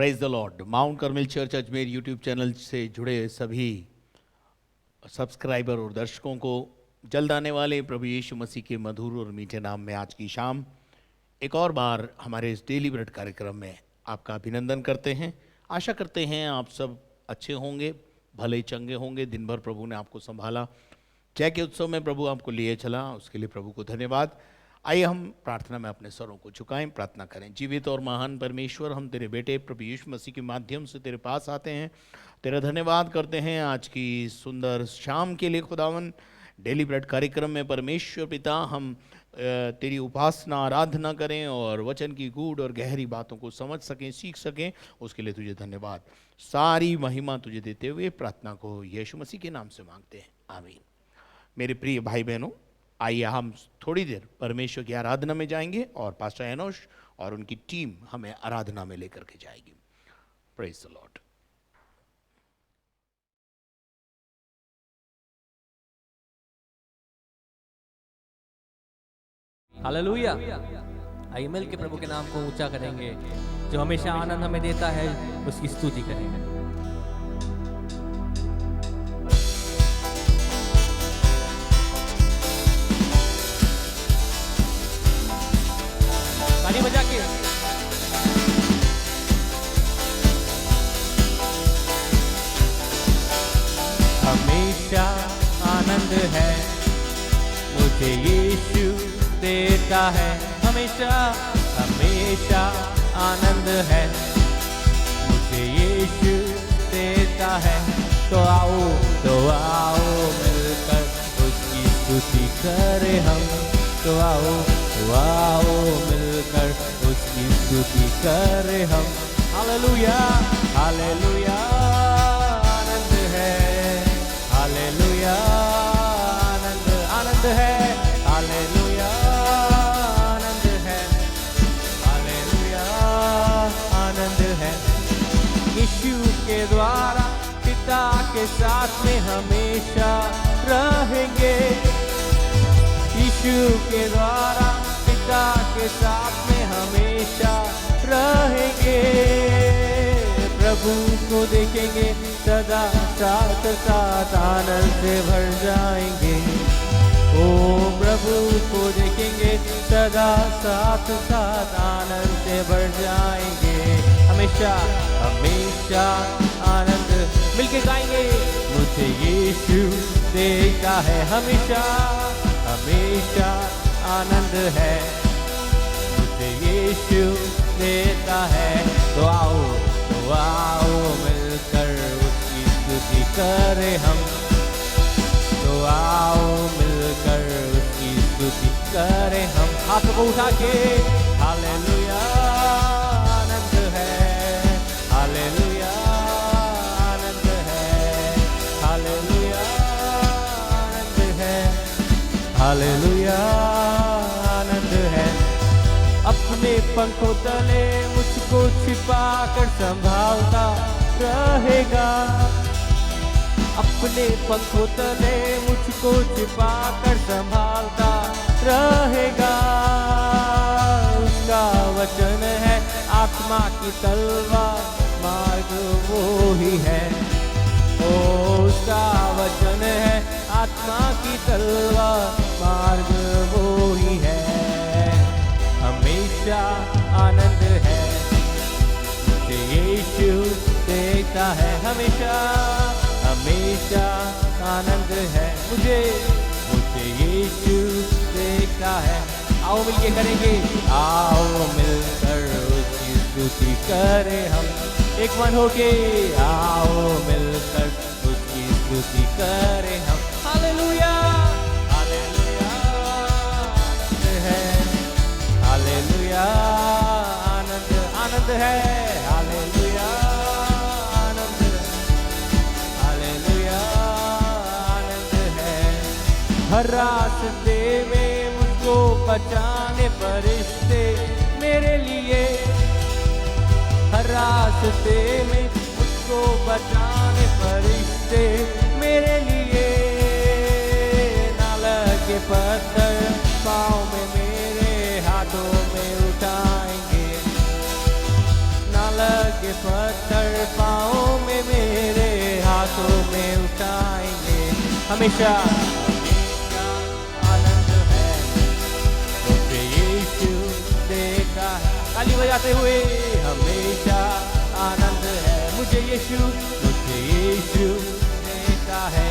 Praise the lord. Mount Carmel church Ajmer YouTube channel से जुड़े सभी सब्सक्राइबर और दर्शकों को जल्द आने वाले प्रभु यीशु मसीह के मधुर और मीठे नाम में आज की शाम एक और बार हमारे इस डेली ब्रेड कार्यक्रम में आपका अभिनंदन करते हैं। आशा करते हैं आप सब अच्छे होंगे, भले चंगे होंगे। दिन भर प्रभु ने आपको संभाला, जय के उत्सव में प्रभु आपको लिए चला, उसके लिए प्रभु को धन्यवाद। आइए हम प्रार्थना में अपने स्वरों को झुकाएं, प्रार्थना करें। जीवित और महान परमेश्वर, हम तेरे बेटे प्रभु यीशु मसीह के माध्यम से तेरे पास आते हैं, तेरा धन्यवाद करते हैं आज की सुंदर शाम के लिए। खुदावन, डेली ब्रेड कार्यक्रम में परमेश्वर पिता हम तेरी उपासना आराधना करें और वचन की गूढ़ और गहरी बातों को समझ सकें, सीख सकें, उसके लिए तुझे धन्यवाद। सारी महिमा तुझे देते हुए प्रार्थना को यीशु मसीह के नाम से मांगते हैं, आमीन। मेरे प्रिय भाई बहनों, आइए हम थोड़ी देर परमेश्वर की आराधना में जाएंगे और पास्टर एनोश और उनकी टीम हमें आराधना में लेकर के जाएगी। Praise the Lord. हालेलुया। आइए मिल के प्रभु के नाम को ऊंचा करेंगे। जो हमेशा आनंद हमें देता है, उसकी स्तुति करेंगे। ताली बजा के हमेशा आनंद है मुझे यीशु देता है, हमेशा हमेशा आनंद है मुझे यीशु देता है। तो आओ मिलकर उसकी स्तुति करें हम। तो आओ मिलकर उसकी स्तुति करें हम। हालेलुया हालेलुया आनंद है, हालेलुया आनंद है, हालेलुया आनंद है, हालेलुया आनंद है। यीशु के द्वारा पिता के साथ में हमेशा रहेंगे। यीशु के द्वारा पिता के साथ में हमेशा रहेंगे। प्रभु को देखेंगे सदा साथ साथ आनंद से भर जाएंगे। ओ प्रभु को देखेंगे सदा साथ साथ आनंद से भर जाएंगे। हमेशा हमेशा आनंद, मिलके गाएंगे। मुझे यीशु देता है, हमेशा हमेशा आनंद है मुझे यीशु देता है। तो आओ मिलकर उसकी स्तुति करें हम। तो आओ मिलकर उसकी स्तुति करें हम। हाथों को उठा के हालेलुया आनंद है, हालेलुया आनंद है, हालेलुया आनंद है, हालेलुया आनंद है। अपने पंखों तले मुझको छिपा कर संभालता रहेगा। अपने पंखों तले मुझको छिपा कर संभालता रहेगा। उसका वचन है आत्मा की तलवार, मार्ग वो ही है। ओ उसका वचन है आत्मा की तलवार, मार्ग वो ही है। हमेशा आनंद है मुझे यीशु देता है, हमेशा हमेशा आनंद है मुझे यीशु देता है। आओ मिलके करेंगे, आओ मिलकर उसकी स्तुति करें हम। एक मन होके आओ मिलकर उसकी स्तुति करें हम। हालेलुया हालेलुया आनंद है, हालेलुया आनंद है, हालेलुया आनंद, हालेलुया आनंद है। हर रास्ते में मुझको बचाने फरिश्ते मेरे लिए, हर रास्ते में मुझको बचाने फरिश्ते मेरे लिए। ना लगे पत्थर पाँव में मेरे, हाथों में उठाएंगे। ना लगे के पत्थर पाँव में मेरे हाथों में उठाएंगे। हमेशा आनंद है मुझे यीशु देखा है। ताली बजाते हुए हमेशा आनंद है मुझे यीशु देखा है।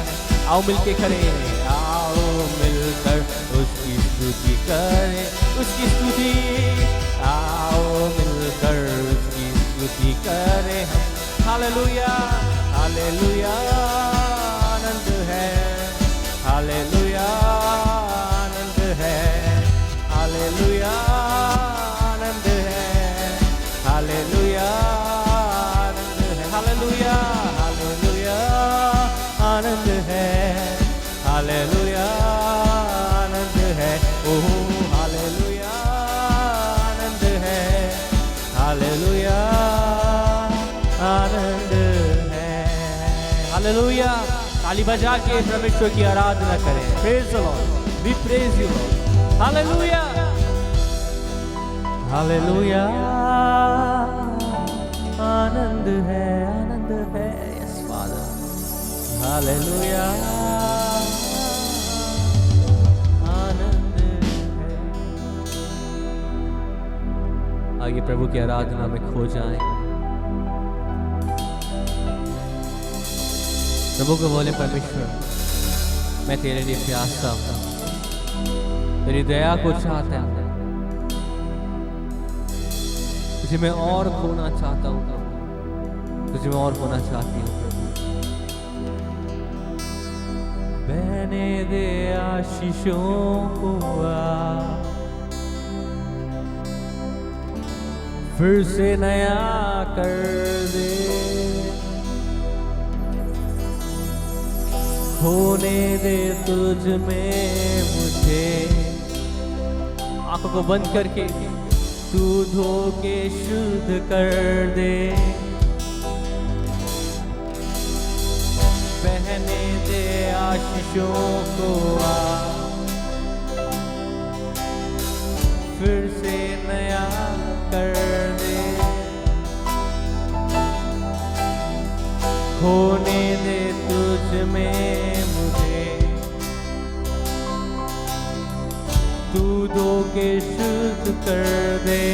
आओ मिलके करें, आओ मिलकर उसकी स्तुति करें, उसकी स्तुति। आओ मिलकर उसकी स्तुति करें हम। हालेलुया हालेलुया आनंद है, हालेलुया आनंद है, हालेलुया आनंद है, हालेलुया आनंद है, हालेलुया हालेलुया आनंद है, हालेलुया आनंद है। ओह हालेलुया आनंद है, हालेलुया आनंद है। हालेलुया। ताली बजा के परमेश्वर की आराधना करें। Praise the lord, we praise you lord. Hallelujah hallelujah आनंद है, आनंद है। यस फादर, हालेलुया आनंद है। आइए प्रभु की आराधना में खो जाएं। प्रभु को बोले, परमेश्वर मैं तेरे लिए प्यासा हूं, तेरी दया को चाहता हूं, तुझे मैं और खोना चाहता हूं, तुझे मैं और खोना चाहती हूँ। बहने दे आशीषों को फिर से नया कर दे, खोने दे तुझ में मुझे। आंखों को बंद करके तू धो के शुद्ध कर दे, बहने दे आशीषों को फिर से नया कर दे, खोने दे तुझ में मुझे, तू धो के शुद्ध कर दे।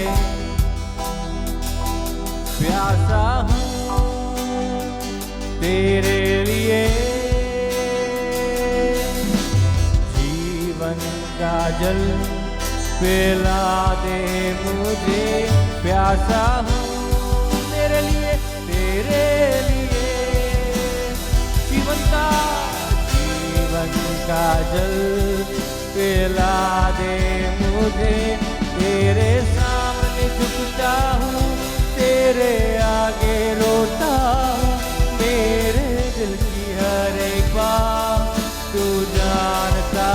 प्यासा हूँ तेरे लिए, जीवन का जल पिला दे मुझे। प्यासा हूँ तेरे लिए, तेरे लिए, जीवन का जल पिला दे मुझे। तेरे सामने झुकता हूँ, तेरे आगे रोता हूँ, मेरे दिल की हर एक बात तू जानता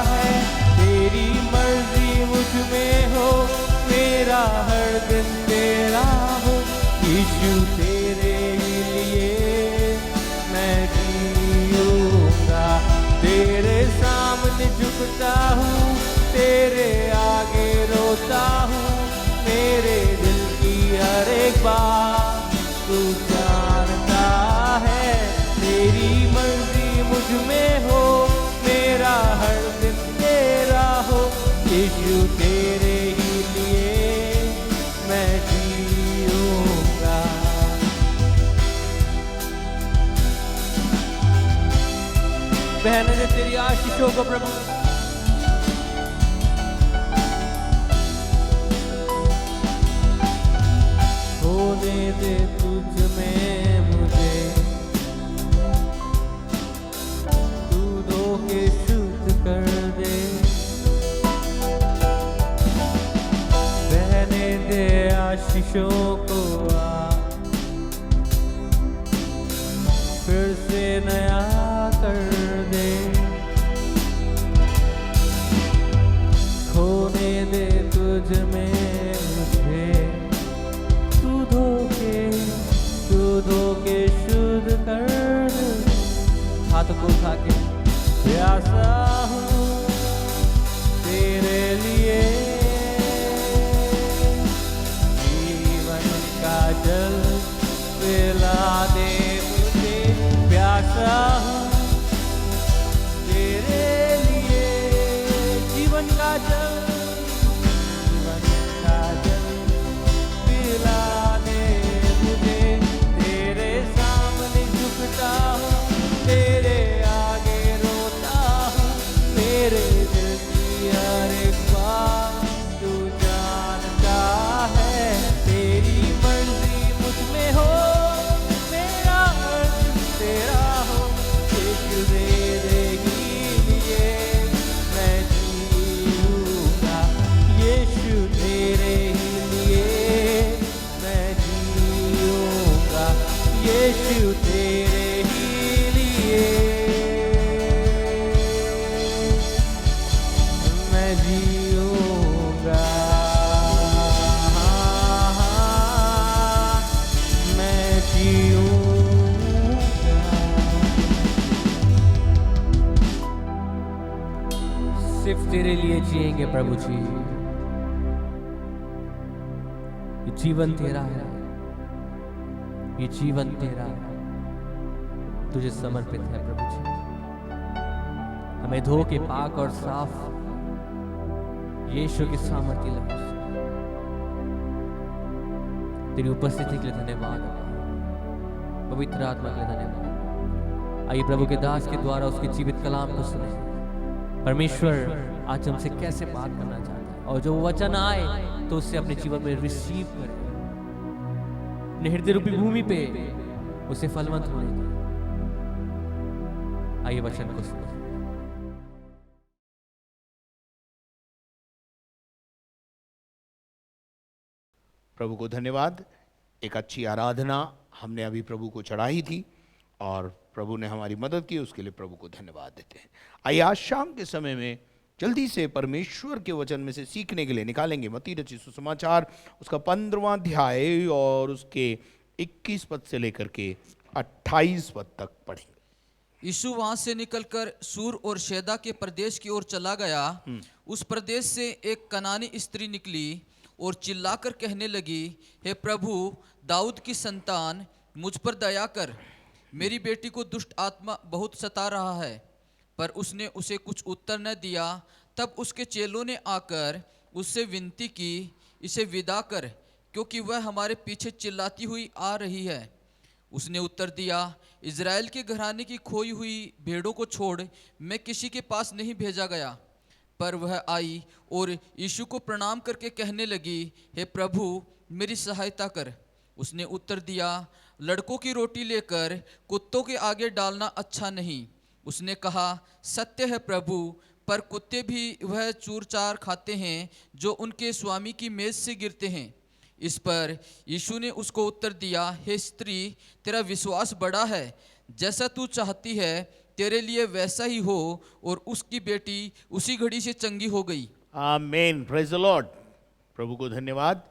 है। तेरी मर्जी मुझ में हो, मेरा हर दिन तेरा हो। यीशु तेरे लिए मैं जीऊंगा, तेरे सामने झुकता हूँ, तेरे आगे रोता हूँ, मेरे दिल की हर एक बात तू जानता है। तेरी मर्जी मुझ में हो, मेरा हर दिन तेरा हो। यीशु तेरे ही लिए मैं जीऊंगा। बहन ने तेरी आशीषों को प्रभु होने दे तुझ में मुझे, तू धो के शुद्ध कर दे, बहने दे आशीषों को फिर से नया कर दे, खोने दे तुझ में मुझे, तू धो के शुद्ध कर दे। हाथों को उठा के प्यासा हूँ तेरे लिए, जीवन का जल तेरे लिए जिएंगे प्रभु जी। ये जीवन तेरा है, ये जीवन तेरा है, तुझे समर्पित है प्रभु जी। हमें धो के पाक और साफ यीशु की सामर्थ्य लहू से। तेरी उपस्थिति के लिए धन्यवाद, पवित्र आत्मा के लिए धन्यवाद। आइए प्रभु के दास के द्वारा उसके जीवित कलाम को सुने। परमेश्वर आज हमसे कैसे बात करना चाहता है, और जो वचन आए तो उससे अपने जीवन में रिसीव करें, अपने हृदय रूपी भूमि पे उसे फलवंत होने दें। आइए वचन को सुने। प्रभु को धन्यवाद। एक अच्छी आराधना हमने अभी प्रभु को चढ़ाई थी और प्रभु ने हमारी मदद की, उसके लिए प्रभु को धन्यवाद देते हैं। आइए आज शाम के समय में जल्दी से परमेश्वर के वचन में से सीखने के लिए निकालेंगे मत्ती रचित सुसमाचार, उसका 15वां अध्याय और उसके 21 पद से लेकर के 28 पद तक पढ़ेंगे। यीशु वहां से निकलकर सूर और शैदा के प्रदेश की ओर चला गया। उस प्रदेश से एक कनानी स्त्री निकली और चिल्लाकर कहने लगी, हे प्रभु, दाऊद की संतान, मुझ पर दया कर, मेरी बेटी को दुष्ट आत्मा बहुत सता रहा है। पर उसने उसे कुछ उत्तर न दिया। तब उसके चेलों ने आकर उससे विनती की, इसे विदा कर, क्योंकि वह हमारे पीछे चिल्लाती हुई आ रही है। उसने उत्तर दिया, इज़राइल के घराने की खोई हुई भेड़ों को छोड़ मैं किसी के पास नहीं भेजा गया। पर वह आई और यीशु को प्रणाम करके कहने लगी, हे प्रभु, मेरी सहायता कर। उसने उत्तर दिया, लड़कों की रोटी लेकर कुत्तों के आगे डालना अच्छा नहीं। उसने कहा, सत्य है प्रभु, पर कुत्ते भी वह चूर चार खाते हैं जो उनके स्वामी की मेज से गिरते हैं। इस पर यीशु ने उसको उत्तर दिया, हे स्त्री, तेरा विश्वास बड़ा है, जैसा तू चाहती है तेरे लिए वैसा ही हो। और उसकी बेटी उसी घड़ी से चंगी हो गई। आमीन, प्रेज द लॉर्ड। प्रभु को धन्यवाद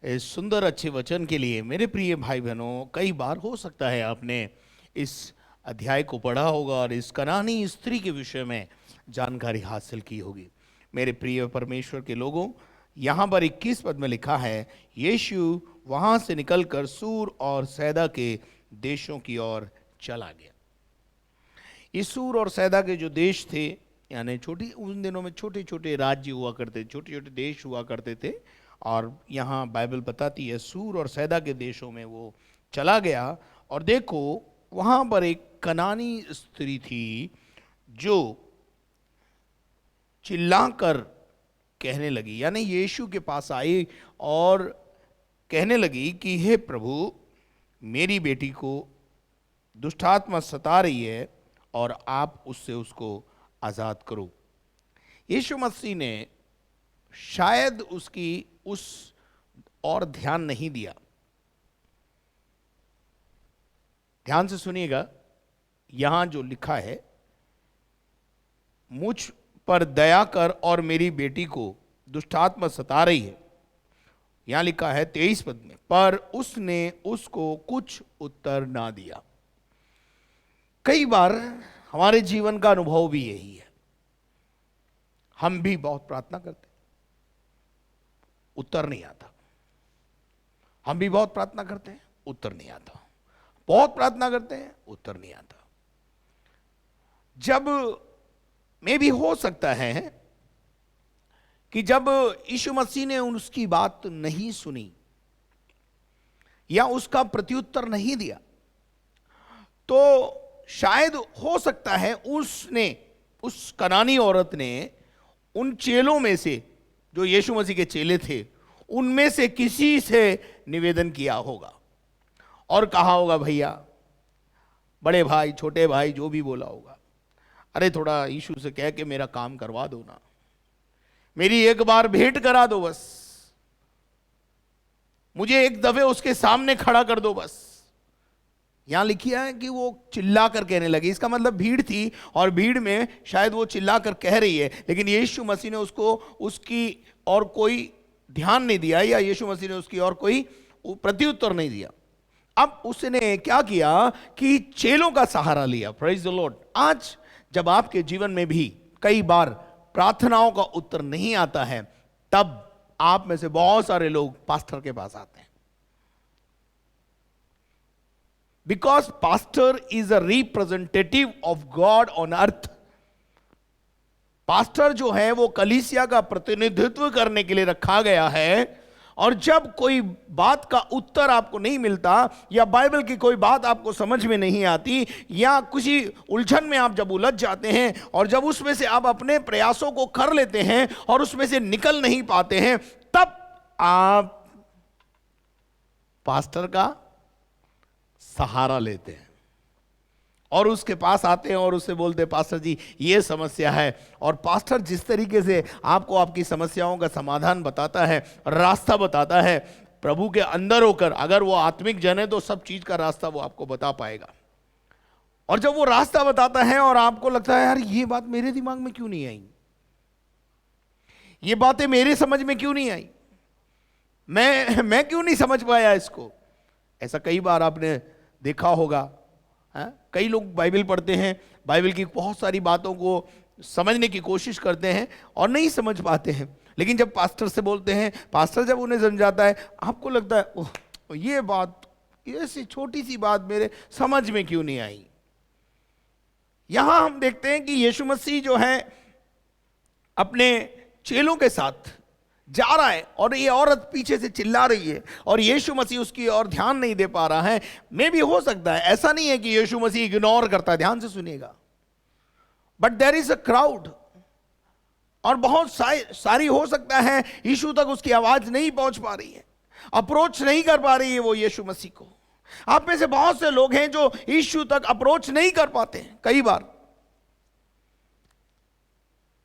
इस सुंदर अच्छे वचन के लिए। मेरे प्रिय भाई बहनों, कई बार हो सकता है आपने इस अध्याय को पढ़ा होगा और इस कनानी स्त्री के विषय में जानकारी हासिल की होगी। मेरे प्रिय परमेश्वर के लोगों, यहाँ पर 21 पद में लिखा है, यीशु वहाँ से निकलकर सूर और सैदा के देशों की ओर चला गया। ये सूर और सैदा के जो देश थे, यानी छोटी, उन दिनों में छोटे छोटे राज्य हुआ करते, छोटे छोटे देश हुआ करते थे। और यहाँ बाइबल बताती है सूर और सैदा के देशों में वो चला गया। और देखो वहाँ पर एक कनानी स्त्री थी जो चिल्लाकर कहने लगी, यानी यीशु के पास आई और कहने लगी कि हे प्रभु, मेरी बेटी को दुष्टात्मा सता रही है और आप उससे उसको आज़ाद करो। यीशु मसीह ने शायद उसकी उस और ध्यान नहीं दिया। ध्यान से सुनिएगा, यहां जो लिखा है, मुझ पर दया कर और मेरी बेटी को दुष्टात्मा सता रही है, यहां लिखा है 23 पद में, पर उसने उसको कुछ उत्तर ना दिया। कई बार हमारे जीवन का अनुभव भी यही है। हम भी बहुत प्रार्थना करते, उत्तर नहीं आता। हम भी बहुत प्रार्थना करते हैं, उत्तर नहीं आता। बहुत प्रार्थना करते हैं, उत्तर नहीं आता। जब में भी हो सकता है कि जब यीशु मसीह ने उसकी बात नहीं सुनी या उसका प्रत्युत्तर नहीं दिया, तो शायद हो सकता है उसने, उस कनानी औरत ने उन चेलों में से, जो यीशु मसीह के चेले थे, उनमें से किसी से निवेदन किया होगा और कहा होगा, भैया, बड़े भाई, छोटे भाई, जो भी बोला होगा, अरे थोड़ा यीशु से कह के मेरा काम करवा दो ना, मेरी एक बार भेंट करा दो, बस मुझे एक दफे उसके सामने खड़ा कर दो बस। यहां लिखा है कि वो चिल्ला कर कहने लगी। इसका मतलब भीड़ थी और भीड़ में शायद वो चिल्ला कर कह रही है, लेकिन यीशु मसीह ने उसको उसकी और कोई ध्यान नहीं दिया, या यीशु मसीह ने उसकी और कोई प्रत्युत्तर नहीं दिया। अब उसने क्या किया कि चेलों का सहारा लिया। Praise the Lord. आज जब आपके जीवन में भी कई बार प्रार्थनाओं का उत्तर नहीं आता है, तब आप में से बहुत सारे लोग पास्टर के पास आते हैं। Because pastor is a representative of God on earth. Pastor जो है वो कलीसिया का प्रतिनिधित्व करने के लिए रखा गया है, और जब कोई बात का उत्तर आपको नहीं मिलता, या बाइबल की कोई बात आपको समझ में नहीं आती, या किसी उलझन में आप जब उलझ जाते हैं, और जब उसमें से आप अपने प्रयासों को कर लेते हैं और उसमें से निकल नहीं पाते हैं, तब आप पास्टर का सहारा लेते हैं और उसके पास आते हैं और उससे बोलते हैं, पास्टर जी ये समस्या है। और पास्टर जिस तरीके से आपको आपकी समस्याओं का समाधान बताता है, रास्ता बताता है, प्रभु के अंदर होकर, अगर वो आत्मिक जन है तो सब चीज का रास्ता वो आपको बता पाएगा। और जब वो रास्ता बताता है और आपको लगता है यार ये बात मेरे दिमाग में क्यों नहीं आई, ये बातें मेरे समझ में क्यों नहीं आई, मैं क्यों नहीं समझ पाया इसको। ऐसा कई बार आपने देखा होगा। कई लोग बाइबल पढ़ते हैं, बाइबल की बहुत सारी बातों को समझने की कोशिश करते हैं और नहीं समझ पाते हैं, लेकिन जब पास्टर से बोलते हैं, पास्टर जब उन्हें समझाता है, आपको लगता है ओह ये बात, ऐसी छोटी सी बात मेरे समझ में क्यों नहीं आई। यहां हम देखते हैं कि यीशु मसीह जो है अपने चेलों के साथ जा रहा है और ये औरत पीछे से चिल्ला रही है और यीशु मसीह उसकी ओर ध्यान नहीं दे पा रहा है। मे भी हो सकता है, ऐसा नहीं है कि यीशु मसीह इग्नोर करता है, ध्यान से सुनिएगा, but there is a crowd, और बहुत सारी हो सकता है यीशु तक उसकी आवाज नहीं पहुंच पा रही है, अप्रोच नहीं कर पा रही है वो यीशु मसीह को। आप में से बहुत से लोग हैं जो यीशु तक अप्रोच नहीं कर पाते हैं कई बार,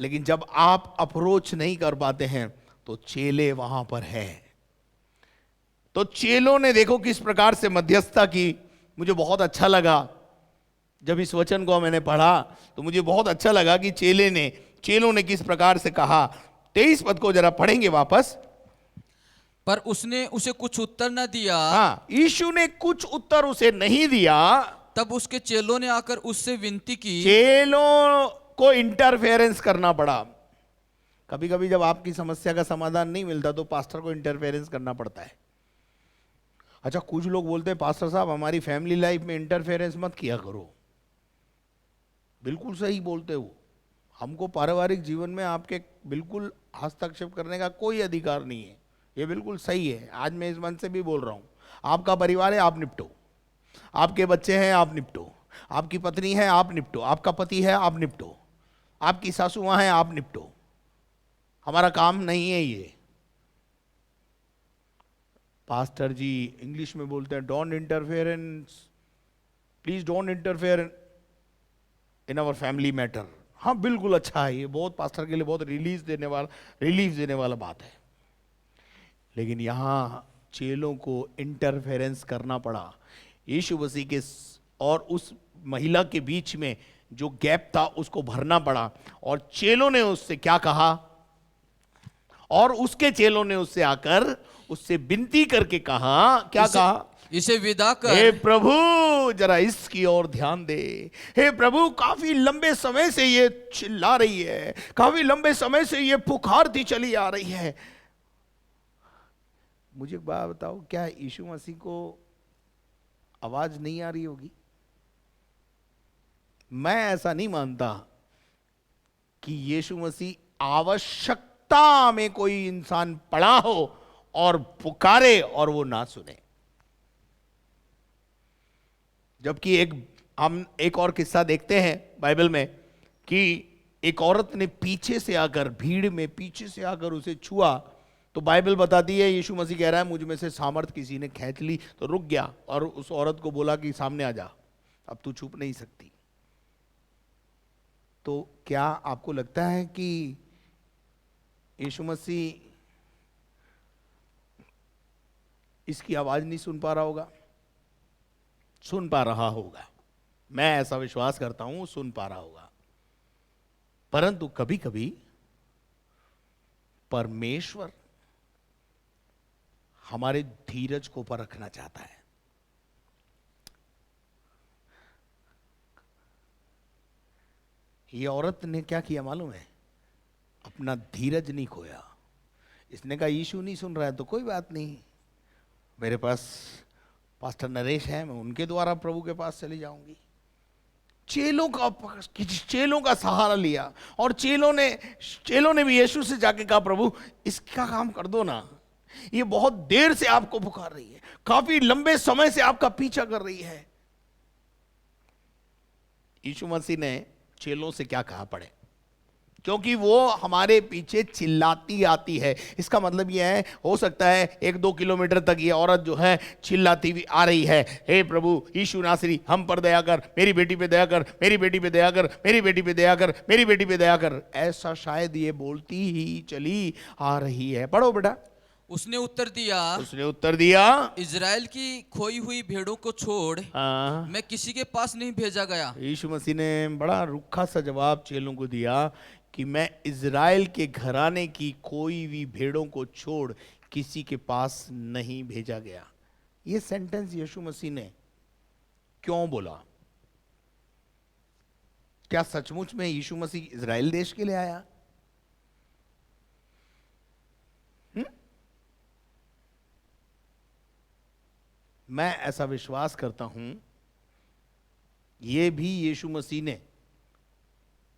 लेकिन जब आप अप्रोच नहीं कर पाते हैं तो चेले वहां पर है। तो चेलों ने देखो किस प्रकार से मध्यस्थता की। मुझे बहुत अच्छा लगा जब इस वचन को मैंने पढ़ा, तो मुझे बहुत अच्छा लगा कि चेलों ने किस प्रकार से कहा। 23 पद को जरा पढ़ेंगे वापस। पर उसने उसे कुछ उत्तर न दिया। हाँ, यीशु ने कुछ उत्तर उसे नहीं दिया। तब उसके चेलों ने आकर उससे विनती की। चेलों को इंटरफेरेंस करना पड़ा। कभी कभी जब आपकी समस्या का समाधान नहीं मिलता तो पास्टर को इंटरफेरेंस करना पड़ता है। अच्छा, कुछ लोग बोलते हैं पास्टर साहब हमारी फैमिली लाइफ में इंटरफेरेंस मत किया करो। बिल्कुल सही बोलते हो, हमको पारिवारिक जीवन में आपके बिल्कुल हस्तक्षेप करने का कोई अधिकार नहीं है, ये बिल्कुल सही है। आज मैं इस मन से भी बोल रहा हूं, आपका परिवार है आप निपटो, आपके बच्चे हैं आप निपटो, आपकी पत्नी है आप निपटो, आपका पति है आप निपटो, आपकी सासू मां है आप निपटो, हमारा काम नहीं है ये। पास्टर जी इंग्लिश में बोलते हैं don't interference, please don't interfere in our family matter. हाँ बिल्कुल अच्छा है, ये बहुत पास्टर के लिए बहुत रिलीफ देने वाला बात है। लेकिन यहां चेलों को इंटरफेरेंस करना पड़ा। यीशु मसीह के और उस महिला के बीच में जो गैप था उसको भरना पड़ा, और चेलों ने उससे क्या कहा, और उसके चेलों ने उससे आकर उससे विनती करके कहा, क्या कहा, इसे विदा कर। हे प्रभु जरा इसकी ओर ध्यान दे। हे प्रभु काफी लंबे समय से ये चिल्ला रही है, काफी लंबे समय से ये पुकारती चली आ रही है। मुझे एक बात बताओ, क्या यीशु मसीह को आवाज नहीं आ रही होगी? मैं ऐसा नहीं मानता कि यीशु मसीह आवश्यकता में कोई इंसान पड़ा हो और पुकारे और वो ना सुने। जबकि हम एक और किस्सा देखते हैं बाइबल में कि एक औरत ने पीछे से आकर, भीड़ में पीछे से आकर उसे छुआ, तो बाइबल बताती है यीशु मसीह कह रहा है मुझ में से सामर्थ किसी ने खींच ली, तो रुक गया और उस औरत को बोला कि सामने आ जा, अब तू छुप नहीं सकती। तो क्या आपको लगता है कि यीशु मसीह इसकी आवाज नहीं सुन पा रहा होगा? सुन पा रहा होगा, मैं ऐसा विश्वास करता हूं सुन पा रहा होगा। परंतु कभी कभी परमेश्वर हमारे धीरज को परखना चाहता है। ये औरत ने क्या किया मालूम है? अपना धीरज नहीं खोया। इसने कहा यीशु नहीं सुन रहा है तो कोई बात नहीं, मेरे पास पास्टर नरेश है, मैं उनके द्वारा प्रभु के पास चली जाऊंगी। चेलों का सहारा लिया और चेलों ने भी यीशु से जाके कहा प्रभु इसका काम कर दो ना, ये बहुत देर से आपको पुकार रही है, काफी लंबे समय से आपका पीछा कर रही है। यीशु मसीह ने चेलों से क्या कहा पढ़े, क्योंकि वो हमारे पीछे चिल्लाती आती है। इसका मतलब यह है, हो सकता है 1-2 किलोमीटर तक ये औरत जो है चिल्लाती हुई आ रही है, हे प्रभु यीशु नासरी हम पर दया कर, मेरी बेटी पे दया कर, मेरी बेटी पे दया कर, मेरी बेटी पे दया कर, मेरी बेटी पे दया कर, ऐसा शायद ये बोलती ही चली आ रही है। पढ़ो बेटा। उसने उत्तर दिया इजराइल की खोई हुई भेड़ों को छोड़ मैं किसी के पास नहीं भेजा गया। यीशु मसीह ने बड़ा रुखा सा जवाब चेलों को दिया कि मैं इजराइल के घराने की खोई हुई भेड़ों को छोड़ किसी के पास नहीं भेजा गया। ये सेंटेंस यीशु मसीह ने क्यों बोला? क्या सचमुच में यीशु मसीह इजराइल देश के लिए आया? मैं ऐसा विश्वास करता हूं ये भी यीशु मसीह ने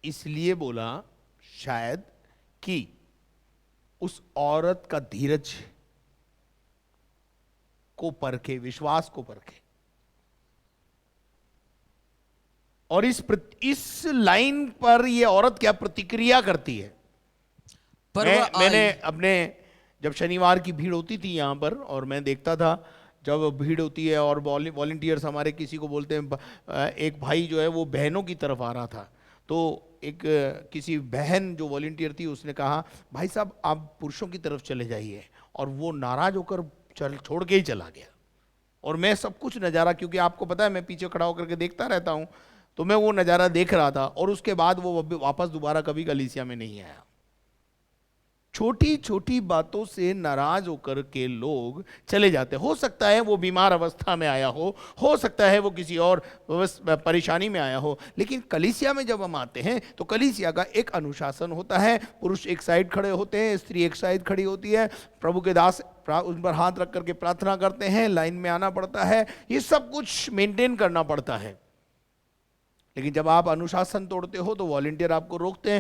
इसलिए बोला शायद कि उस औरत का धीरज को परखे, विश्वास को परखे। और इस लाइन पर ये औरत क्या प्रतिक्रिया करती है। मैंने अपने जब शनिवार की भीड़ होती थी यहां पर, और मैं देखता था जब भीड़ होती है और वॉलंटियर्स हमारे किसी को बोलते हैं, एक भाई जो है वो बहनों की तरफ आ रहा था, तो एक किसी बहन जो वॉलंटियर थी उसने कहा भाई साहब आप पुरुषों की तरफ चले जाइए, और वो नाराज होकर छोड़ के ही चला गया। और मैं सब कुछ नज़ारा, क्योंकि आपको पता है मैं पीछे खड़ा होकर के देखता रहता हूँ, तो मैं वो नज़ारा देख रहा था, और उसके बाद वो वापस दोबारा कभी कलीसिया में नहीं आया। छोटी छोटी बातों से नाराज होकर के लोग चले जाते। हो सकता है वो बीमार अवस्था में आया हो सकता है वो किसी और परेशानी में आया हो, लेकिन कलीसिया में जब हम आते हैं तो कलीसिया का एक अनुशासन होता है। पुरुष एक साइड खड़े होते हैं, स्त्री एक साइड खड़ी होती है, प्रभु के दास उन पर हाथ रख करके प्रार्थना करते हैं, लाइन में आना पड़ता है, ये सब कुछ मेंटेन करना पड़ता है। लेकिन जब आप अनुशासन तोड़ते हो तो वॉलंटियर आपको रोकते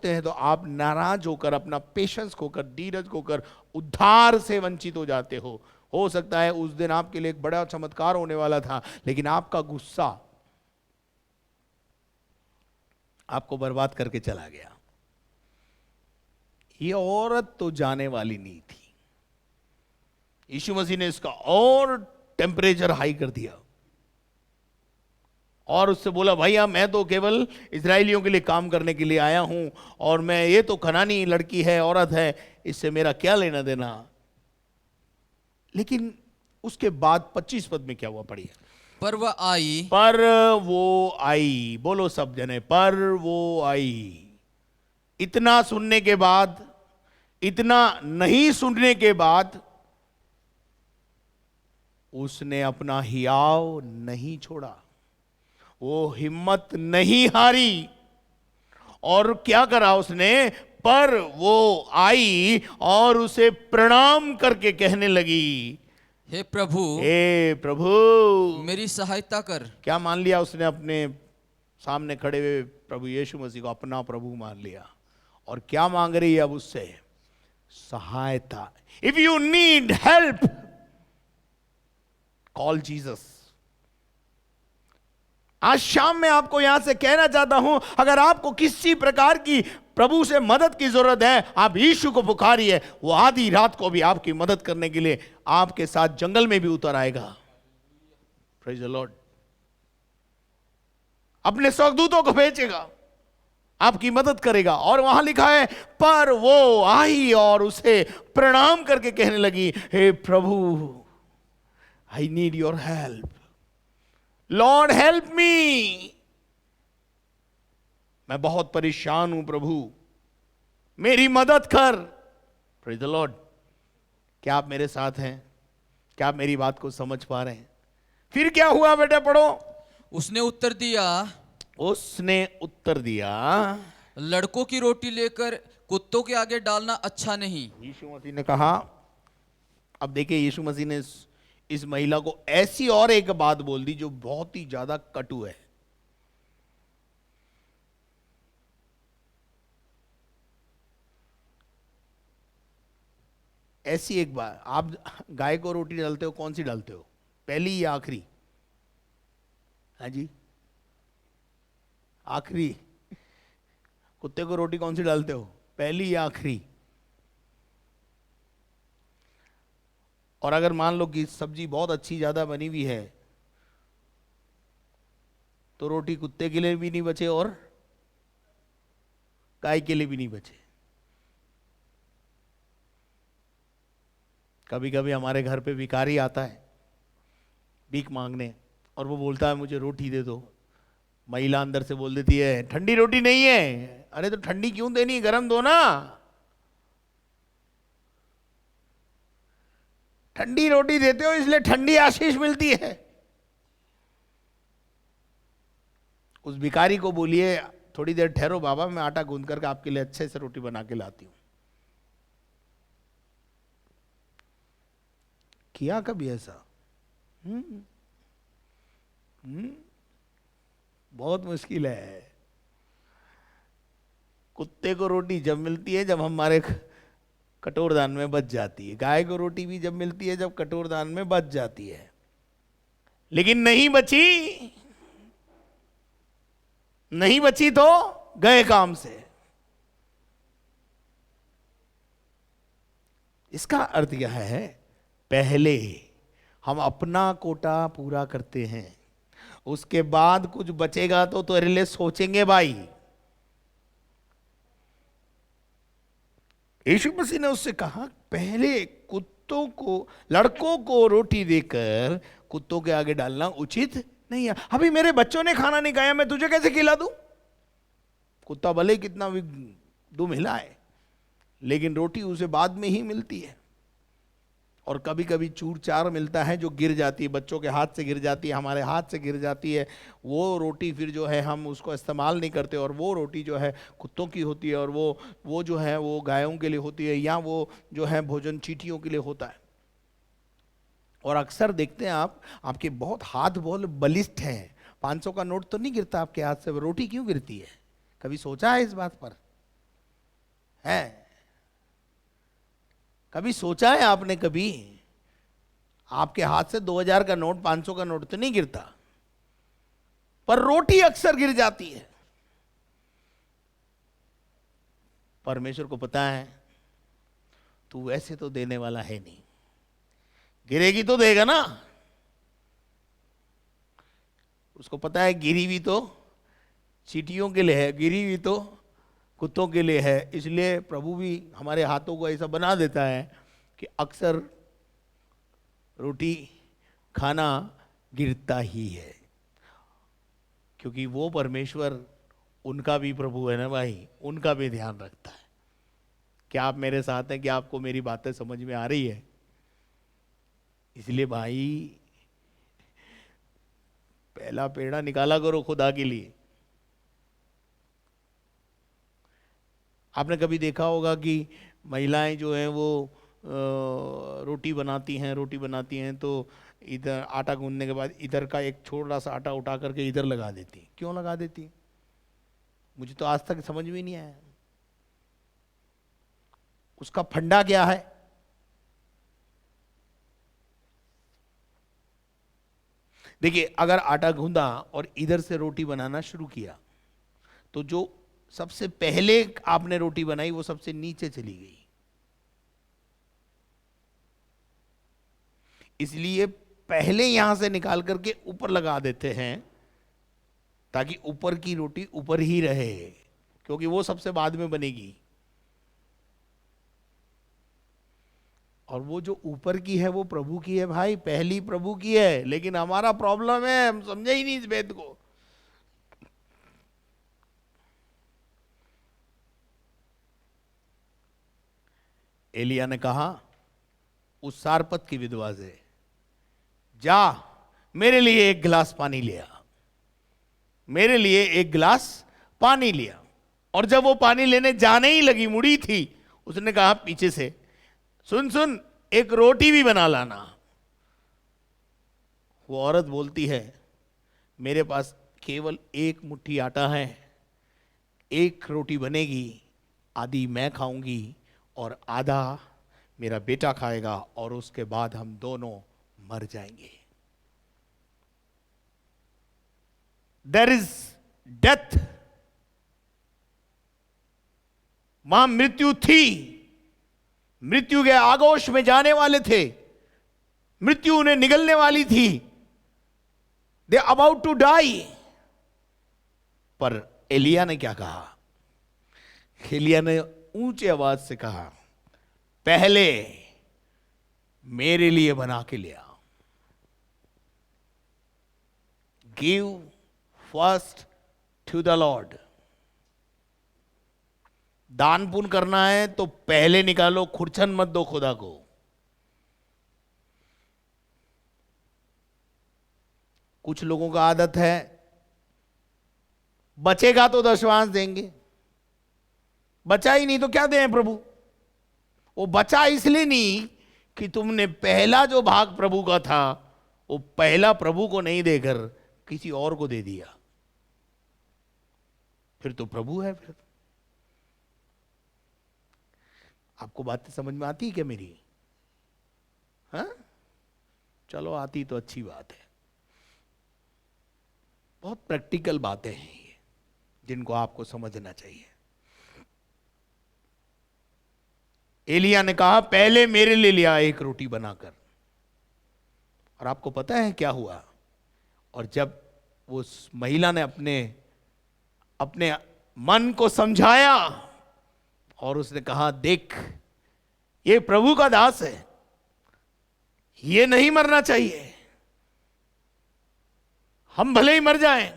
हैं तो आप नाराज होकर, अपना पेशेंस खोकर, धीरज खोकर उद्धार से वंचित हो जाते हो। हो सकता है उस दिन आपके लिए एक बड़ा चमत्कार होने वाला था, लेकिन आपका गुस्सा आपको बर्बाद करके चला गया। ये औरत तो जाने वाली नहीं थी। यीशु मसीह ने इसका और टेम्परेचर हाई कर दिया और उससे बोला भैया मैं तो केवल इजरायलियों के लिए काम करने के लिए आया हूं, और मैं, ये तो कनानी लड़की है, औरत है, इससे मेरा क्या लेना देना। लेकिन उसके बाद 25 पद में क्या हुआ, पढ़िए। पर वो आई, बोलो सब जने, पर वो आई। इतना सुनने के बाद, इतना नहीं सुनने के बाद उसने अपना हियाव नहीं छोड़ा, वो हिम्मत नहीं हारी, और क्या करा उसने, पर वो आई और उसे प्रणाम करके कहने लगी, हे प्रभु मेरी सहायता कर। क्या मान लिया उसने? अपने सामने खड़े हुए प्रभु यीशु मसीह को अपना प्रभु मान लिया। और क्या मांग रही है अब उससे? सहायता। If you need help, call Jesus. आज शाम में आपको यहां से कहना चाहता हूं, अगर आपको किसी प्रकार की प्रभु से मदद की जरूरत है, आप यीशु को पुकारिए, वो आधी रात को भी आपकी मदद करने के लिए आपके साथ जंगल में भी उतर आएगा। Praise the Lord. अपने स्वर्गदूतों को भेजेगा, आपकी मदद करेगा। और वहां लिखा है, पर वो आई और उसे प्रणाम करके कहने लगी, हे प्रभु, I need your help, lord help me. मैं बहुत परेशान हूं प्रभु, मेरी मदद कर। Praise the lord. क्या आप मेरे साथ हैं? क्या आप मेरी बात को समझ पा रहे हैं? फिर क्या हुआ बेटा, पढ़ो। उसने उत्तर दिया, लड़कों की रोटी लेकर कुत्तों के आगे डालना अच्छा नहीं। यीशु मसीह ने कहा, अब देखिए यीशु मसीह ने इस महिला को ऐसी और एक बात बोल दी जो बहुत ही ज्यादा कटु है। ऐसी एक बात, आप गाय को रोटी डालते हो, कौन सी डालते हो, पहली या आखिरी? हाँ जी, आखिरी। कुत्ते को रोटी कौन सी डालते हो, पहली या आखिरी? और अगर मान लो कि सब्जी बहुत अच्छी ज्यादा बनी हुई है तो रोटी कुत्ते के लिए भी नहीं बचे और गाय के लिए भी नहीं बचे। कभी कभी हमारे घर पे भिखारी आता है भीख मांगने और वो बोलता है मुझे रोटी दे दो। महिला अंदर से बोल देती है ठंडी रोटी नहीं है। अरे तो ठंडी क्यों देनी, गरम दो ना। ठंडी रोटी देते हो इसलिए ठंडी आशीष मिलती है। उस भिखारी को बोलिए थोड़ी देर ठहरो बाबा, मैं आटा गूंद करके आपके लिए अच्छे से रोटी बना के लाती हूं। किया कभी ऐसा? बहुत मुश्किल है। कुत्ते को रोटी जब मिलती है जब हमारे कटोरदान में बच जाती है। गाय को रोटी भी जब मिलती है जब कटोरदान में बच जाती है। लेकिन नहीं बची, नहीं बची तो गए काम से। इसका अर्थ यह है, पहले हम अपना कोटा पूरा करते हैं, उसके बाद कुछ बचेगा तो तेरे लिए सोचेंगे भाई। यीशु मसीह ने उससे कहा पहले कुत्तों को, लड़कों को रोटी देकर कुत्तों के आगे डालना उचित नहीं है। अभी मेरे बच्चों ने खाना नहीं खाया, मैं तुझे कैसे खिला दूं? कुत्ता भले कितना भी दुम हिलाए, लेकिन रोटी उसे बाद में ही मिलती है। और कभी कभी चूर चार मिलता है जो गिर जाती है, बच्चों के हाथ से गिर जाती है, हमारे हाथ से गिर जाती है। वो रोटी फिर जो है हम उसको इस्तेमाल नहीं करते, और वो रोटी जो है कुत्तों की होती है, और वो जो है वो गायों के लिए होती है, या वो जो है भोजन चींटियों के लिए होता है। और अक्सर देखते हैं आप, आपके बहुत हाथ बहुत बलिष्ठ हैं, 500 का नोट तो नहीं गिरता आपके हाथ से, रोटी क्यों गिरती है? कभी सोचा है इस बात पर? है कभी सोचा है आपने? कभी आपके हाथ से 2000 का नोट, 500 का नोट तो नहीं गिरता, पर रोटी अक्सर गिर जाती है। परमेश्वर को पता है तू वैसे तो देने वाला है नहीं, गिरेगी तो देगा ना। उसको पता है गिरी भी तो चींटियों के लिए है, गिरी भी तो कुत्तों के लिए है। इसलिए प्रभु भी हमारे हाथों को ऐसा बना देता है कि अक्सर रोटी खाना गिरता ही है, क्योंकि वो परमेश्वर उनका भी प्रभु है ना भाई, उनका भी ध्यान रखता है। क्या आप मेरे साथ हैं? क्या आपको मेरी बातें समझ में आ रही है? इसलिए भाई पहला पेड़ा निकाला करो खुदा के लिए। आपने कभी देखा होगा कि महिलाएं जो हैं वो रोटी बनाती हैं तो इधर आटा गूंदने के बाद इधर का एक छोटा सा आटा उठा करके इधर लगा देती। क्यों लगा देती? मुझे तो आज तक समझ में नहीं आया उसका फंडा क्या है। देखिए, अगर आटा गूंदा और इधर से रोटी बनाना शुरू किया तो जो सबसे पहले आपने रोटी बनाई वो सबसे नीचे चली गई। इसलिए पहले यहां से निकाल करके ऊपर लगा देते हैं ताकि ऊपर की रोटी ऊपर ही रहे, क्योंकि वो सबसे बाद में बनेगी। और वो जो ऊपर की है वो प्रभु की है भाई, पहली प्रभु की है। लेकिन हमारा प्रॉब्लम है, हम समझे ही नहीं इस भेद को। एलिया ने कहा उस सारपत की विधवा से, जा मेरे लिए एक गिलास पानी लिया, मेरे लिए एक गिलास पानी लिया। और जब वो पानी लेने जाने ही लगी, मुड़ी थी, उसने कहा पीछे से, सुन सुन, एक रोटी भी बना लाना। वो औरत बोलती है, मेरे पास केवल एक मुट्ठी आटा है, एक रोटी बनेगी, आधी मैं खाऊंगी और आधा मेरा बेटा खाएगा, और उसके बाद हम दोनों मर जाएंगे। देयर इज डेथ, वहां मृत्यु थी, मृत्यु के आगोश में जाने वाले थे, मृत्यु उन्हें निगलने वाली थी, दे अबाउट टू डाई। पर एलिया ने क्या कहा? एलिया ने ऊंची आवाज से कहा, पहले मेरे लिए बना के ले आओ। Give first to the lord. दान पुण्य करना है तो पहले निकालो, खुरचन मत दो खुदा को। कुछ लोगों का आदत है, बचेगा तो दशवांश देंगे, बचा ही नहीं तो क्या दें प्रभु। वो बचा इसलिए नहीं कि तुमने पहला जो भाग प्रभु का था वो पहला प्रभु को नहीं देकर किसी और को दे दिया, फिर तो प्रभु है। फिर आपको बातें समझ में आती है क्या मेरी? हाँ, चलो आती तो अच्छी बात है। बहुत प्रैक्टिकल बातें हैं ये, जिनको आपको समझना चाहिए। एलिया ने कहा, पहले मेरे लिए लिया एक रोटी बनाकर। और आपको पता है क्या हुआ? और जब उस महिला ने अपने मन को समझाया और उसने कहा, देख ये प्रभु का दास है, ये नहीं मरना चाहिए, हम भले ही मर जाएं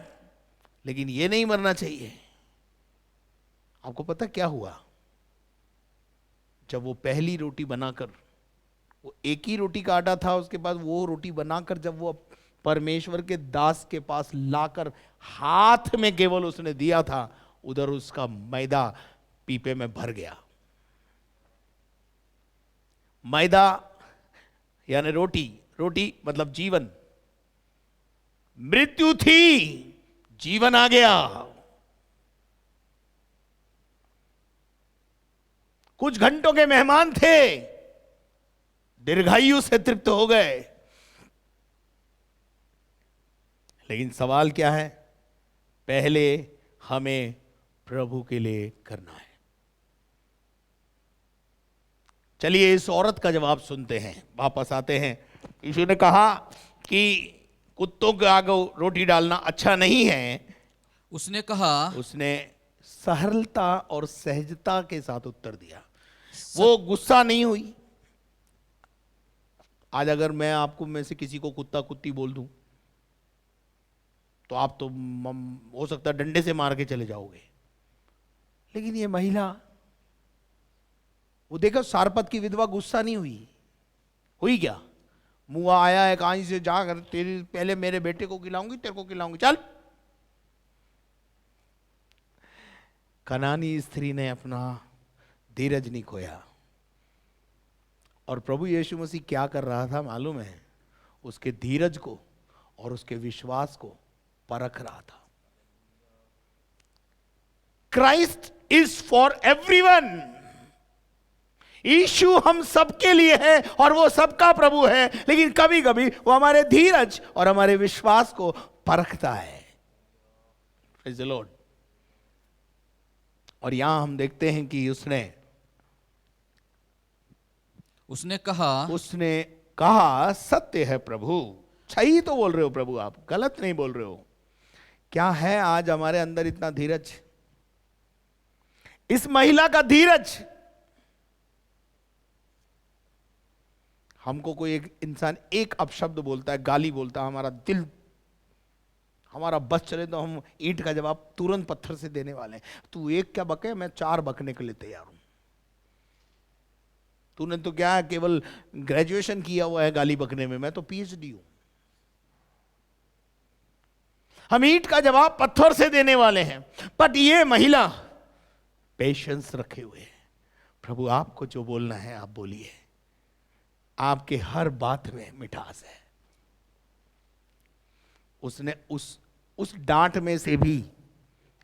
लेकिन ये नहीं मरना चाहिए। आपको पता क्या हुआ? जब वो पहली रोटी बनाकर, वो एक ही रोटी का आटा था उसके पास, वो रोटी बनाकर जब वो परमेश्वर के दास के पास लाकर हाथ में केवल उसने दिया था, उधर उसका मैदा पीपे में भर गया। मैदा यानी रोटी, रोटी मतलब जीवन। मृत्यु थी, जीवन आ गया। कुछ घंटों के मेहमान थे, दीर्घायु से तृप्त हो गए। लेकिन सवाल क्या है? पहले हमें प्रभु के लिए करना है। चलिए इस औरत का जवाब सुनते हैं, वापस आते हैं। यीशु ने कहा कि कुत्तों के आगे रोटी डालना अच्छा नहीं है। उसने कहा, उसने सरलता और सहजता के साथ उत्तर दिया, वो गुस्सा नहीं हुई। आज अगर मैं आपको में से किसी को कुत्ता कुत्ती बोल दूं तो आप तो हो सकता है डंडे से मार के चले जाओगे। लेकिन ये महिला, वो देखो सारपत की विधवा गुस्सा नहीं हुई। हुई क्या? मुआ आया है कहीं से, जाकर तेरी पहले मेरे बेटे को खिलाऊंगी, तेरे को खिलाऊंगी, चल। कनानी स्त्री ने अपना धीरज नहीं खोया। और प्रभु यीशु मसीह क्या कर रहा था मालूम है? उसके धीरज को और उसके विश्वास को परख रहा था। Christ is for everyone. Yeshu हम सबके लिए है और वो सबका प्रभु है, लेकिन कभी कभी वो हमारे धीरज और हमारे विश्वास को परखता है। Praise the Lord. और यहां हम देखते हैं कि उसने कहा सत्य है प्रभु। सही तो बोल रहे हो प्रभु, आप गलत नहीं बोल रहे हो। क्या है आज हमारे अंदर इतना धीरज? इस महिला का धीरज। हमको कोई एक इंसान एक अपशब्द बोलता है, गाली बोलता है, हमारा दिल, हमारा बस चले तो हम ईंट का जवाब तुरंत पत्थर से देने वाले हैं। तू एक क्या बके, मैं 4 बकने के लिए तैयार हूं। तूने तो क्या केवल ग्रेजुएशन किया हुआ है गाली बकने में, मैं तो पीएचडी हूं। हम ईंट का जवाब पत्थर से देने वाले हैं। बट ये महिला पेशेंस रखे हुए हैं। प्रभु आपको जो बोलना है आप बोलिए, आपके हर बात में मिठास है। उसने उस डांट में से भी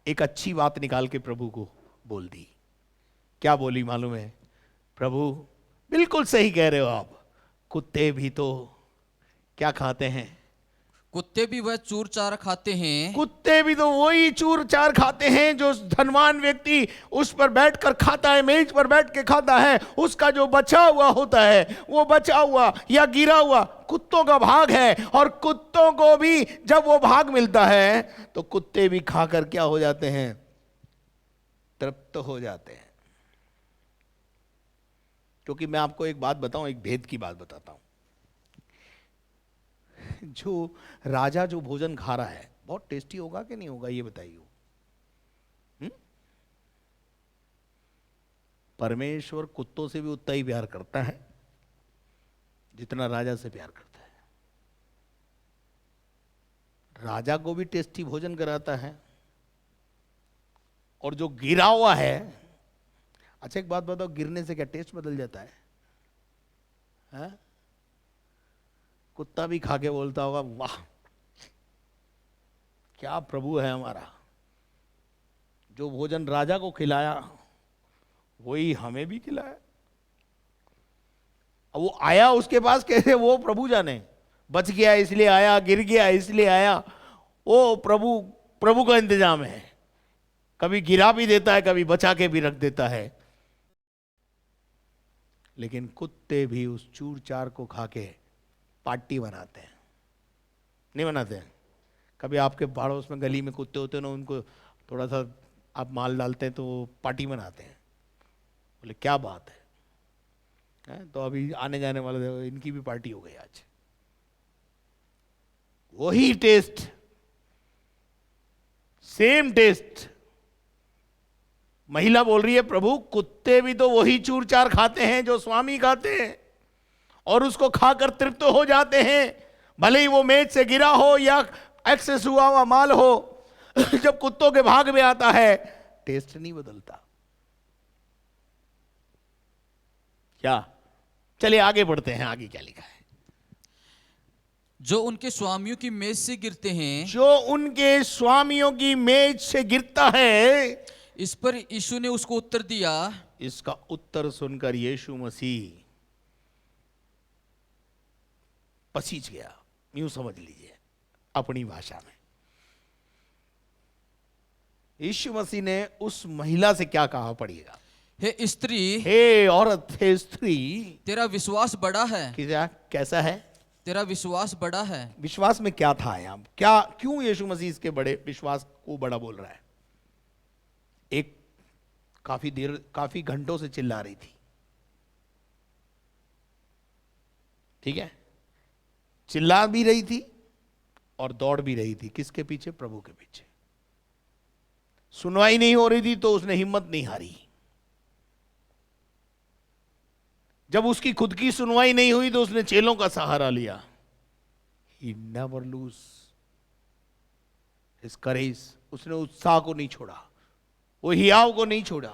एक अच्छी बात निकाल के प्रभु को बोल दी। क्या बोली मालूम है? प्रभु बिल्कुल सही कह रहे हो आप, कुत्ते भी तो क्या खाते हैं? कुत्ते भी वह चूर चार खाते हैं। कुत्ते भी तो वही चूर चार खाते हैं जो धनवान व्यक्ति उस पर बैठकर खाता है, मेज पर बैठ के खाता है। उसका जो बचा हुआ होता है, वो बचा हुआ या गिरा हुआ कुत्तों का भाग है। और कुत्तों को भी जब वो भाग मिलता है तो कुत्ते भी खाकर क्या हो जाते हैं? तृप्त हो जाते हैं। क्योंकि मैं आपको एक बात बताऊं, एक भेद की बात बताता हूं। जो राजा जो भोजन खा रहा है बहुत टेस्टी होगा कि नहीं होगा, ये बताइए। परमेश्वर कुत्तों से भी उतना ही प्यार करता है जितना राजा से प्यार करता है। राजा को भी टेस्टी भोजन कराता है, और जो गिरा हुआ है, अच्छा एक बात बताओ, गिरने से क्या टेस्ट बदल जाता है? हाँ? कुत्ता भी खा के बोलता होगा वाह क्या प्रभु है हमारा, जो भोजन राजा को खिलाया वही हमें भी खिलाया। अब वो आया उसके पास कैसे, वो प्रभु जाने। बच गया इसलिए आया, गिर गया इसलिए आया, वो प्रभु का इंतजाम है। कभी गिरा भी देता है, कभी बचा के भी रख देता है। लेकिन कुत्ते भी उस चूर चार को खा के पार्टी बनाते हैं, नहीं बनाते हैं? कभी आपके पड़ोस में गली में कुत्ते होते हैं ना, उनको थोड़ा सा आप माल डालते हैं तो वो पार्टी बनाते हैं। बोले क्या बात है? तो अभी आने जाने वाले इनकी भी पार्टी हो गई आज। वही टेस्ट, सेम टेस्ट। महिला बोल रही है प्रभु कुत्ते भी तो वही चूर चार खाते हैं जो स्वामी खाते हैं, और उसको खाकर तृप्त हो जाते हैं, भले ही वो मेज से गिरा हो या एक्सेस हुआ माल हो। जब कुत्तों के भाग में आता है टेस्ट नहीं बदलता। क्या? चलिए आगे बढ़ते हैं, आगे क्या लिखा है? जो उनके स्वामियों की मेज से गिरते हैं, जो उनके स्वामियों की मेज से गिरता है। इस पर यीशु ने उसको उत्तर दिया। इसका उत्तर सुनकर यीशु मसीह पसीज गया, यूं समझ लीजिए अपनी भाषा में। यीशु मसीह ने उस महिला से क्या कहा, पढ़िएगा। हे स्त्री, हे औरत, हे स्त्री, तेरा विश्वास बड़ा है। कैसा है? तेरा विश्वास बड़ा है। विश्वास में क्या था यहाँ? क्या, क्यों यीशु मसीह इसके बड़े विश्वास को बड़ा बोल रहा है? एक काफी घंटों से चिल्ला रही थी, ठीक है, चिल्ला भी रही थी और दौड़ भी रही थी। किसके पीछे? प्रभु के पीछे। सुनवाई नहीं हो रही थी तो उसने हिम्मत नहीं हारी। जब उसकी खुद की सुनवाई नहीं हुई तो उसने चेलों का सहारा लिया। He never lose his courage। उसने उत्साह को नहीं छोड़ा, वो हियाव को नहीं छोड़ा,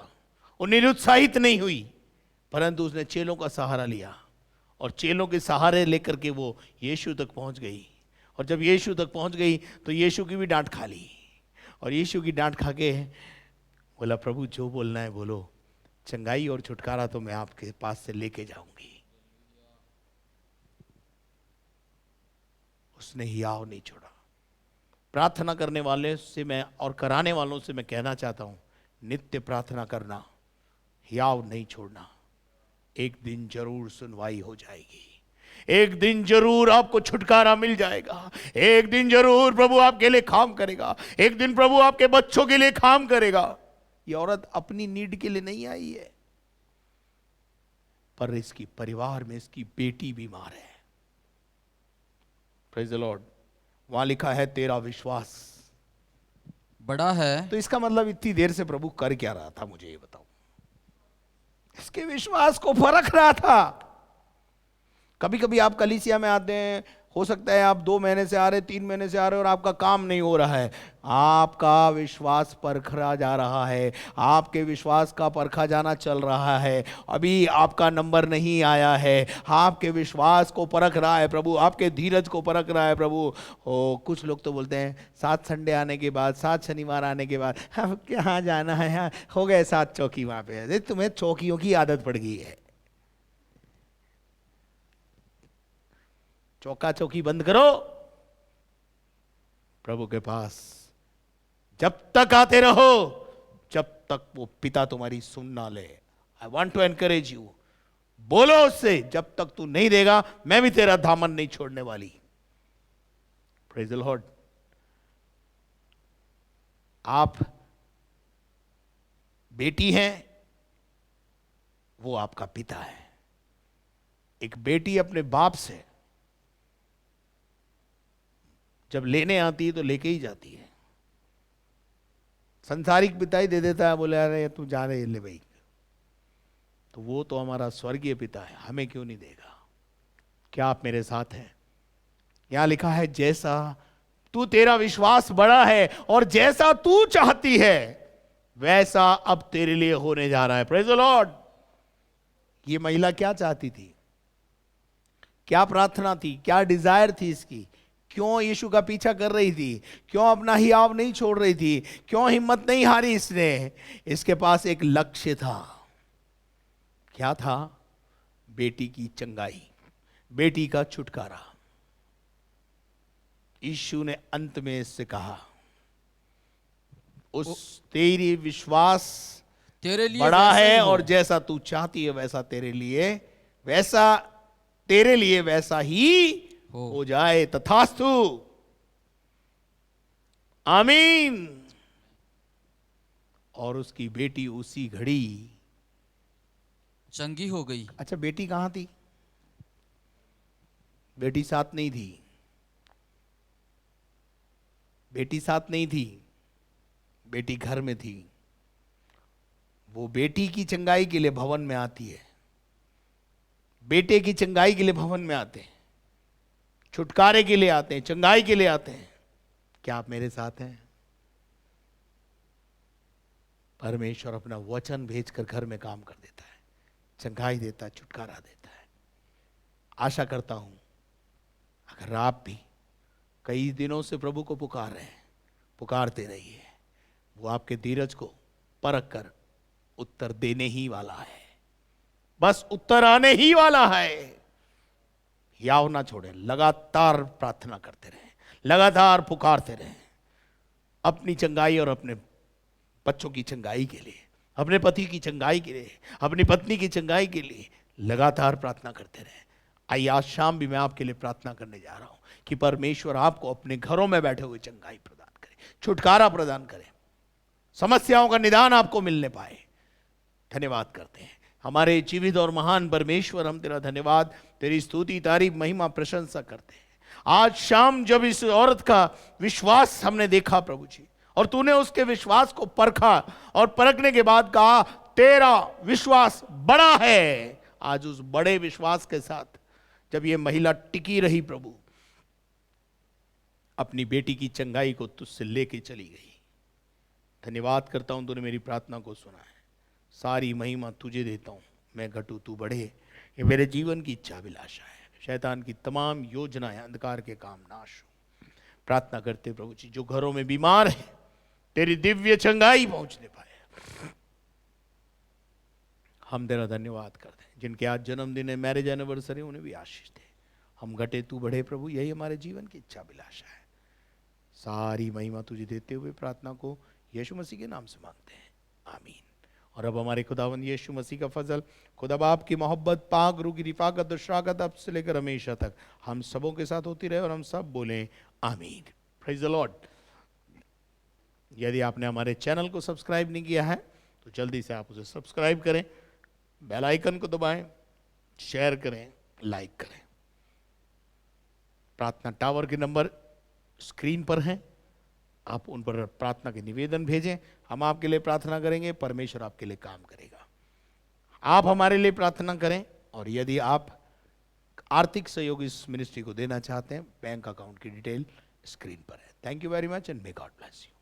वो निरुत्साहित नहीं हुई, परंतु उसने चेलों का सहारा लिया, और चेलों के सहारे लेकर के वो यीशु तक पहुंच गई। और जब यीशु तक पहुंच गई तो यीशु की भी डांट खा ली, और यीशु की डांट खा के बोला प्रभु जो बोलना है बोलो, चंगाई और छुटकारा तो मैं आपके पास से लेके जाऊंगी। उसने हियाव नहीं छोड़ा। प्रार्थना करने वाले से मैं और कराने वालों से मैं कहना चाहता हूं, नित्य प्रार्थना करना, हियाव नहीं छोड़ना। एक दिन जरूर सुनवाई हो जाएगी, एक दिन जरूर आपको छुटकारा मिल जाएगा, एक दिन जरूर प्रभु आपके लिए काम करेगा, एक दिन प्रभु आपके बच्चों के लिए काम करेगा। ये औरत अपनी नीड के लिए नहीं आई है, पर इसकी परिवार में इसकी बेटी बीमार है। Praise the Lord. वहां लिखा है तेरा विश्वास बड़ा है। तो इसका मतलब इतनी देर से प्रभु कर क्या रहा था, मुझे ये बताओ। इसके विश्वास को परख रहा था। कभी कभी आप कलीसिया में आते हैं, हो सकता है आप 2 महीने से आ रहे, 3 महीने से आ रहे और आपका काम नहीं हो रहा है। आपका विश्वास परखा जा रहा है, आपके विश्वास का परखा जाना चल रहा है। अभी आपका नंबर नहीं आया है, आपके विश्वास को परख रहा है प्रभु, आपके धीरज को परख रहा है प्रभु। ओ कुछ लोग तो बोलते हैं 7 संडे आने के बाद, 7 शनिवार आने के बाद अब कहाँ जाना है, हाँ हो गए 7 चौकी वहां पे। अरे तुम्हें चौकियों की आदत पड़ गई है। चौका चौकी बंद करो, प्रभु के पास जब तक आते रहो जब तक वो पिता तुम्हारी सुन ना ले। I want to encourage you, बोलो उससे, जब तक तू नहीं देगा मैं भी तेरा दामन नहीं छोड़ने वाली। Praise the Lord. आप बेटी हैं, वो आपका पिता है। एक बेटी अपने बाप से जब लेने आती है तो लेके ही जाती है। संसारिक पिता ही दे देता है, बोले अरे तू जा रहे ले भाई, तो वो तो हमारा स्वर्गीय पिता है, हमें क्यों नहीं देगा। क्या आप मेरे साथ हैं? यहां लिखा है जैसा तू, तेरा विश्वास बड़ा है और जैसा तू चाहती है वैसा अब तेरे लिए होने जा रहा है। Praise the Lord. ये महिला क्या चाहती थी, क्या प्रार्थना थी, क्या डिजायर थी इसकी, क्यों यीशु का पीछा कर रही थी, क्यों अपना हियाव नहीं छोड़ रही थी, क्यों हिम्मत नहीं हारी इसने। इसके पास एक लक्ष्य था। क्या था? बेटी की चंगाई, बेटी का छुटकारा। यीशु ने अंत में इससे कहा उस तेरी विश्वास तेरे लिए बड़ा वैसा ही है हो। और जैसा तू चाहती है वैसा तेरे लिए वैसा ही हो जाए। तथास्तु, आमीन। और उसकी बेटी उसी घड़ी चंगी हो गई। अच्छा, बेटी कहां थी? बेटी साथ नहीं थी, बेटी साथ नहीं थी, बेटी घर में थी। वो बेटी की चंगाई के लिए भवन में आती है, बेटे की चंगाई के लिए भवन में आते हैं, छुटकारे के लिए आते हैं, चंगाई के लिए आते हैं। क्या आप मेरे साथ हैं? परमेश्वर अपना वचन भेजकर घर में काम कर देता है, चंगाई देता है, छुटकारा देता है। आशा करता हूं अगर आप भी कई दिनों से प्रभु को पुकार रहे हैं, पुकारते रहिए। वो आपके धीरज को परख कर उत्तर देने ही वाला है, बस उत्तर आने ही वाला है। याव ना छोड़े, लगातार प्रार्थना करते रहें, लगातार पुकारते रहें अपनी चंगाई और अपने बच्चों की चंगाई के लिए, अपने पति की चंगाई के लिए, अपनी पत्नी की चंगाई के लिए लगातार प्रार्थना करते रहें। आइए आज शाम भी मैं आपके लिए प्रार्थना करने जा रहा हूं कि परमेश्वर आपको अपने घरों में बैठे हुए चंगाई प्रदान करे, छुटकारा प्रदान करे, समस्याओं का निदान आपको मिलने पाए। धन्यवाद करते हैं हमारे जीवित और महान परमेश्वर, हम तेरा धन्यवाद, तेरी स्तुति, तारीफ, महिमा, प्रशंसा करते हैं। आज शाम जब इस औरत का विश्वास हमने देखा प्रभु जी, और तूने उसके विश्वास को परखा और परखने के बाद कहा तेरा विश्वास बड़ा है। आज उस बड़े विश्वास के साथ जब ये महिला टिकी रही प्रभु, अपनी बेटी की चंगाई को तुझसे लेके चली गई। धन्यवाद करता हूं, तूने मेरी प्रार्थना को सुना है। सारी महिमा तुझे देता हूं, मैं घटू तू बढ़े, ये मेरे जीवन की इच्छा अभिलाषा है। शैतान की तमाम योजनाएं, अंधकार के काम नाश हो। प्रार्थना करते प्रभु जी, जो घरों में बीमार है तेरी दिव्य चंगाई पहुंचने पाए। हम तेरा धन्यवाद करते हैं। जिनके आज जन्मदिन है, मैरिज एनिवर्सरी, उन्हें भी आशीष दे। हम घटे तू बढ़े प्रभु, यही हमारे जीवन की इच्छा अभिलाषा है। सारी महिमा तुझे देते हुए प्रार्थना को यीशु मसीह के नाम से मांगते हैं, आमीन। और अब हमारे खुदावंद यीशु मसीह का फजल, खुदा बाप की मोहब्बत, पाक रूह की रिफाकत और शराकत अब से लेकर हमेशा तक हम सबों के साथ होती रहे। और हम सब बोलें आमीन। Praise the Lord. यदि आपने हमारे चैनल को सब्सक्राइब नहीं किया है तो जल्दी से आप उसे सब्सक्राइब करें, बेल आइकन को दबाएं, शेयर करें, लाइक करें। प्रार्थना टावर के नंबर स्क्रीन पर हैं, आप उन पर प्रार्थना के निवेदन भेजें। हम आपके लिए प्रार्थना करेंगे, परमेश्वर आपके लिए काम करेगा। आप हमारे लिए प्रार्थना करें। और यदि आप आर्थिक सहयोग इस मिनिस्ट्री को देना चाहते हैं, बैंक अकाउंट की डिटेल स्क्रीन पर है। Thank you very much and may God bless you.